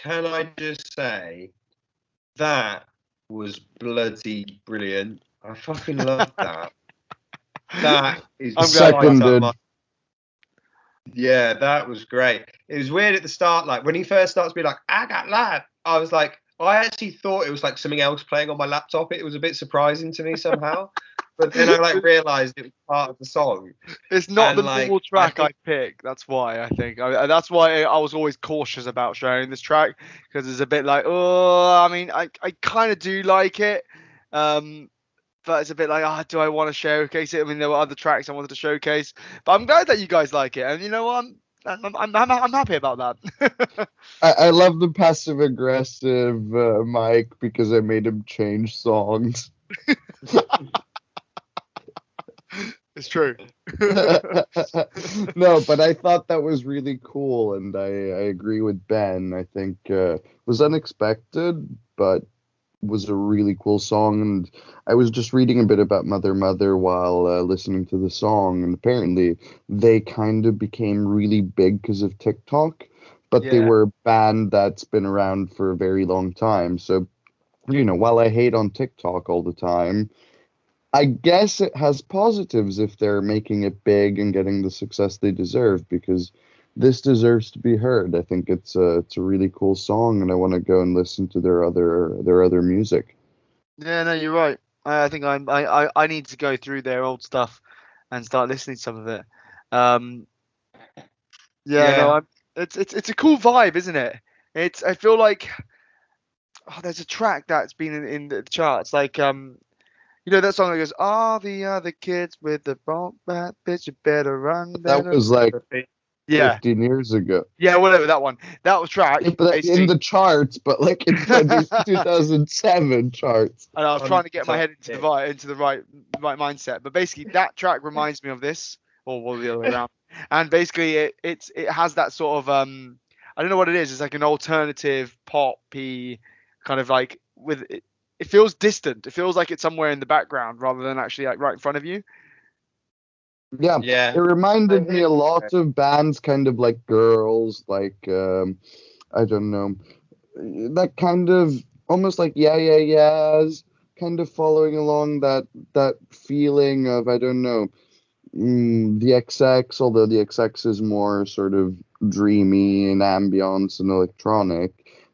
can I just say that was bloody brilliant. I fucking love that. That is seconded. Yeah, that was great. It was weird at the start, like when he first starts being like, I got that. I was like, I actually thought it was like something else playing on my laptop. It was a bit surprising to me somehow. But then I like realized it was part of the song. It's not And, the like, normal track I I pick. That's why I think. That's why I was always cautious about sharing this track, because it's a bit like, oh, I mean, I kind of do like it, but it's a bit like, do I want to showcase it? I mean, there were other tracks I wanted to showcase, but I'm glad that you guys like it, and you know what? I'm happy about that. I love the passive aggressive Mike because I made him change songs. It's true. No, but I thought that was really cool, and I agree with Ben. I think was unexpected, but was a really cool song. And I was just reading a bit about Mother Mother while listening to the song, and apparently they kind of became really big because of TikTok, but they Yeah. were a band that's been around for a very long time. So, while I hate on TikTok all the time, I guess it has positives if they're making it big and getting the success they deserve, because this deserves to be heard. I think it's a really cool song, and I want to go and listen to their other music. Yeah, no, you're right. I think I need to go through their old stuff and start listening to some of it. No, it's a cool vibe, isn't it? I feel like there's a track that's been in the charts, like that song that goes, all the other kids with the bump back, bitch, you better run. That was like yeah, 15 years ago. yeah, whatever, that one. That was track. Yeah, but in the charts, but like in 2007 charts. And I was trying to get my head into the right mindset, but basically that track reminds me of this, or the other way around. And basically it has that sort of I don't know what it is. It's like an alternative poppy kind of like with it. It feels distant. It feels like it's somewhere in the background rather than actually like right in front of you. Yeah. It reminded me a lot of bands, kind of like Girls, like I don't know, that kind of almost like yeahs, kind of following along that feeling of, I don't know, the XX, although the XX is more sort of dreamy and ambience and electronic.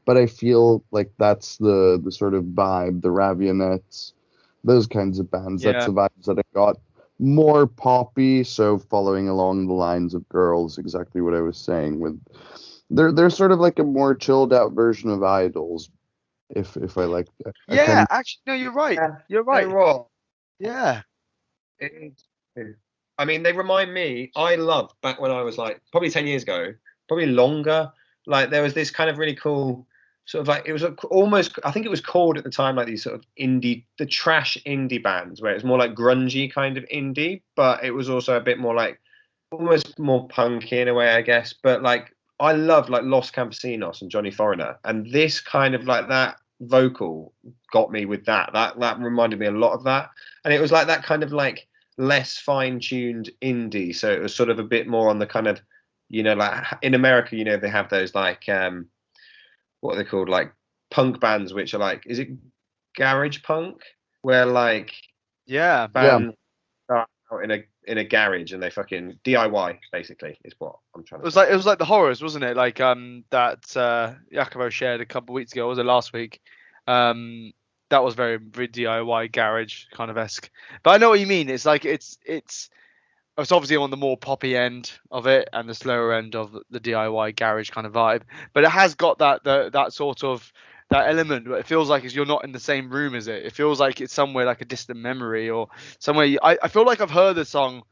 But I feel like that's the sort of vibe, the Ravionettes, those kinds of bands. Yeah. That's the vibes that I got. More poppy, so following along the lines of Girls, exactly what I was saying. With they're sort of like a more chilled out version of Idols, if I like that. Yeah, actually, no, you're right. You're right. Yeah. I mean, they remind me. I loved back when I was like probably 10 years ago, probably longer. Like there was this kind of really cool sort of like, it was almost, I think it was called at the time like these sort of the trash indie bands, where it was more like grungy kind of indie, but it was also a bit more like almost more punky in a way, I guess. But like I loved like Los Campesinos and Johnny Foreigner, and this kind of like that vocal got me with that reminded me a lot of that. And it was like that kind of like less fine-tuned indie, so it was sort of a bit more on the kind of, like in America, they have those like what are they called, like punk bands, which are like, is it garage punk, where like bands start out in a garage and they fucking DIY basically is what I'm trying to say. It was like the Horrors, wasn't it? Like that Jacopo shared a couple of weeks ago, or was it last week? That was very, very DIY garage kind of esque. But I know what you mean. It's like it's obviously on the more poppy end of it and the slower end of the DIY garage kind of vibe. But it has got that sort of that element where it feels like you're not in the same room as it. It feels like it's somewhere like a distant memory or somewhere. I feel like I've heard the song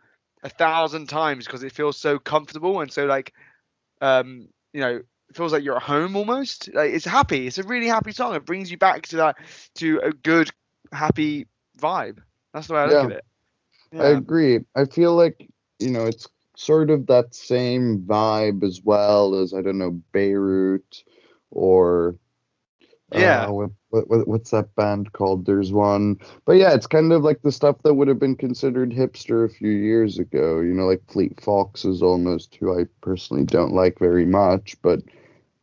1,000 times because it feels so comfortable and so like it feels like you're at home almost. Like it's happy. It's a really happy song. It brings you back to a good happy vibe. That's the way I look at it. Yeah. I agree. I feel like, it's sort of that same vibe as well as, I don't know, Beirut or what's that band called? There's one. But yeah, it's kind of like the stuff that would have been considered hipster a few years ago, like Fleet Foxes almost, who I personally don't like very much, but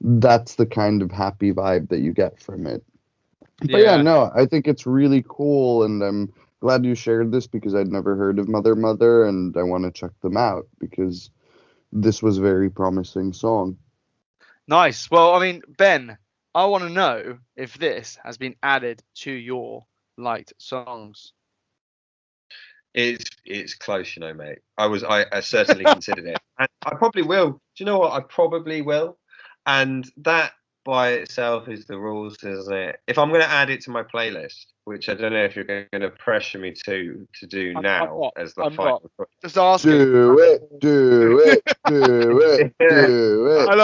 that's the kind of happy vibe that you get from it. But yeah, no, I think it's really cool, and I'm glad you shared this because I'd never heard of Mother Mother, and I want to check them out because this was a very promising song. Nice. Well, I mean, Ben, I want to know if this has been added to your liked songs. It's close, mate. I certainly considered it, and I probably will. Do you know what? I probably will, and that by itself is the rules, isn't it? If I'm going to add it to my playlist, which I don't know if you're going to pressure me to do now as the final. Just asking. Do it, do it, do it, do it. I'm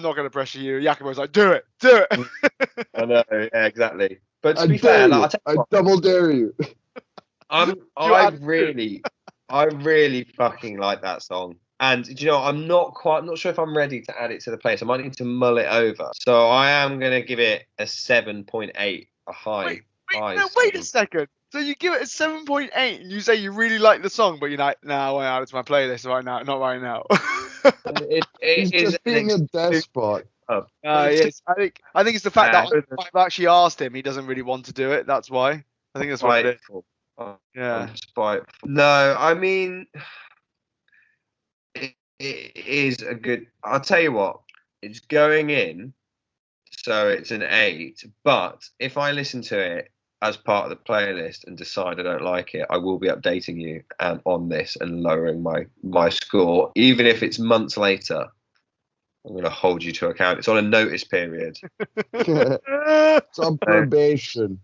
not going to pressure you. Jacopo's like, do it. I know, yeah, exactly. But to be fair, I double dare you. I really fucking like that song. And do you know, I'm not sure if I'm ready to add it to the playlist. I might need to mull it over. So I am going to give it a 7.8, a high. Wait a second. So you give it a 7.8 and you say you really like the song, but you're like, no, I want to add it to my playlist right now. Not right now. He's just being a despot. Yes. I think it's the fact that I've actually asked him. He doesn't really want to do it. That's why. I think that's what it is. Yeah. No, I mean, it is a good. I'll tell you what. It's going in, so it's an 8. But if I listen to it as part of the playlist and decide I don't like it, I will be updating you on this and lowering my score, even if it's months later. I'm going to hold you to account. It's on a notice period. It's on probation.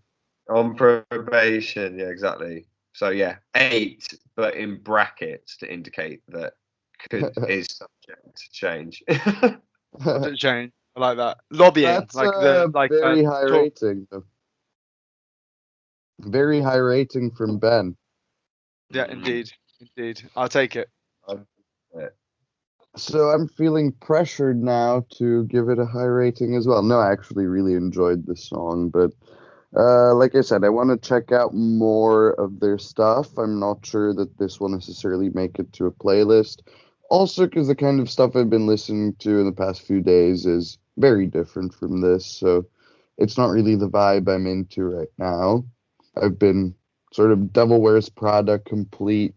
On probation, yeah, exactly. So yeah, 8, but in brackets to indicate that is subject to change. Change. I like that. Lobbying. That's very high rating. Very high rating from Ben. Yeah, indeed. I'll take it. So I'm feeling pressured now to give it a high rating as well. No, I actually really enjoyed the song, but like I said, I want to check out more of their stuff. I'm not sure that this will necessarily make it to a playlist. Also, because the kind of stuff I've been listening to in the past few days is very different from this, so it's not really the vibe I'm into right now. I've been sort of Devil Wears Prada complete,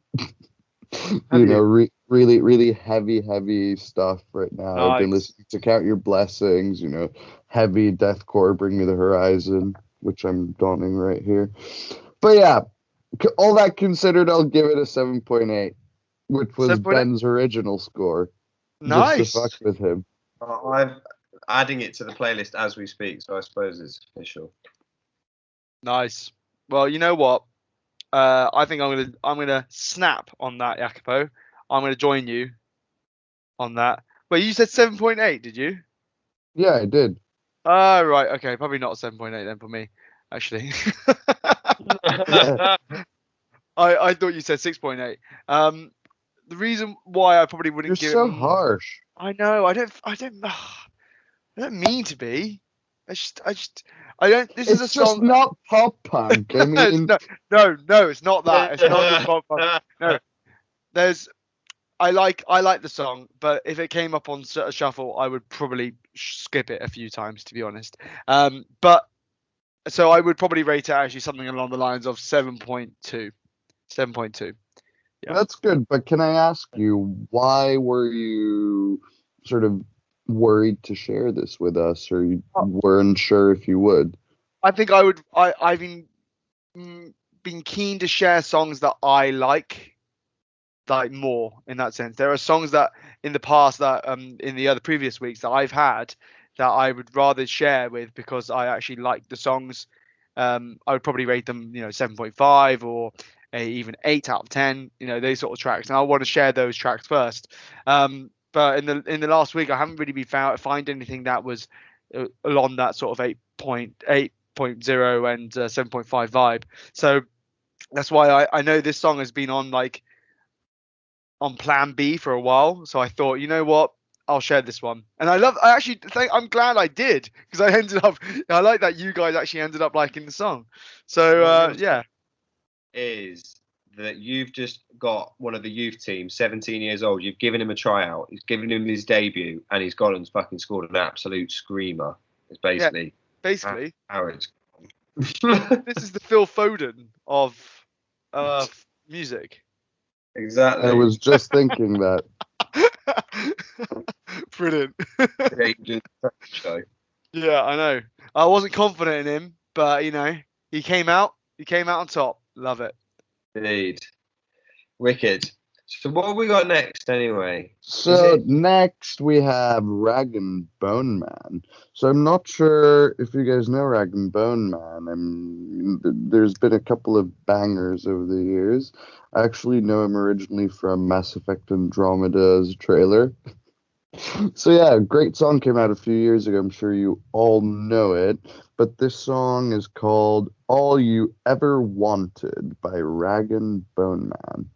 really, really heavy stuff right now. Nice. I've been listening to Count Your Blessings, heavy deathcore, Bring Me the Horizon, which I'm donning right here. But yeah, all that considered, I'll give it a 7.8, which was 7.8? Ben's original score. Nice. Just to fuck with him. I'm adding it to the playlist as we speak, so I suppose it's official. Nice. Well, you know what? I think I'm gonna snap on that, Jacopo. I'm gonna join you on that. Wait, you said 7.8, did you? Yeah, I did. Right. Okay, probably not 7.8 then for me, actually. I thought you said 6.8. The reason why I probably wouldn't give it. You're so harsh. I know. I don't mean to be. I don't. This is a song. It's just not pop punk. I mean, no, it's not that. It's not just pop punk. No, I like the song, but if it came up on a shuffle, I would probably skip it a few times, to be honest. But so I would probably rate it actually something along the lines of 7.2. 7.2. Yeah. That's good, but can I ask you, why were you sort of worried to share this with us, or you weren't sure if you would? I think I've been keen to share songs that I like more in that sense. There are songs that in the past that in the other previous weeks that I've had that I would rather share with because I actually like the songs. I would probably rate them 7.5 or even 8 out of 10, those sort of tracks, and I want to share those tracks first. But in the last week, I haven't really been find anything that was along that sort of 8.0 and 7.5 vibe. So that's why I know this song has been on plan B for a while. So I thought, you know what, I'll share this one. And I'm glad I did, because I like that you guys actually ended up liking the song. So yeah. Is that you've just got one of the youth team, 17 years old. You've given him a tryout. He's given him his debut, and he's gone and fucking scored an absolute screamer. It's basically how it's. This is the Phil Foden of music. Exactly. I was just thinking that. Brilliant. Yeah, I know. I wasn't confident in him, but he came out on top. Love it. Indeed. Wicked. So what have we got next anyway? So next we have Rag and Bone Man. So I'm not sure if you guys know Rag and Bone Man. There's been a couple of bangers over the years. I actually know him originally from Mass Effect Andromeda's trailer. So yeah, a great song came out a few years ago. I'm sure you all know it. But this song is called All You Ever Wanted by Rag and Bone Man.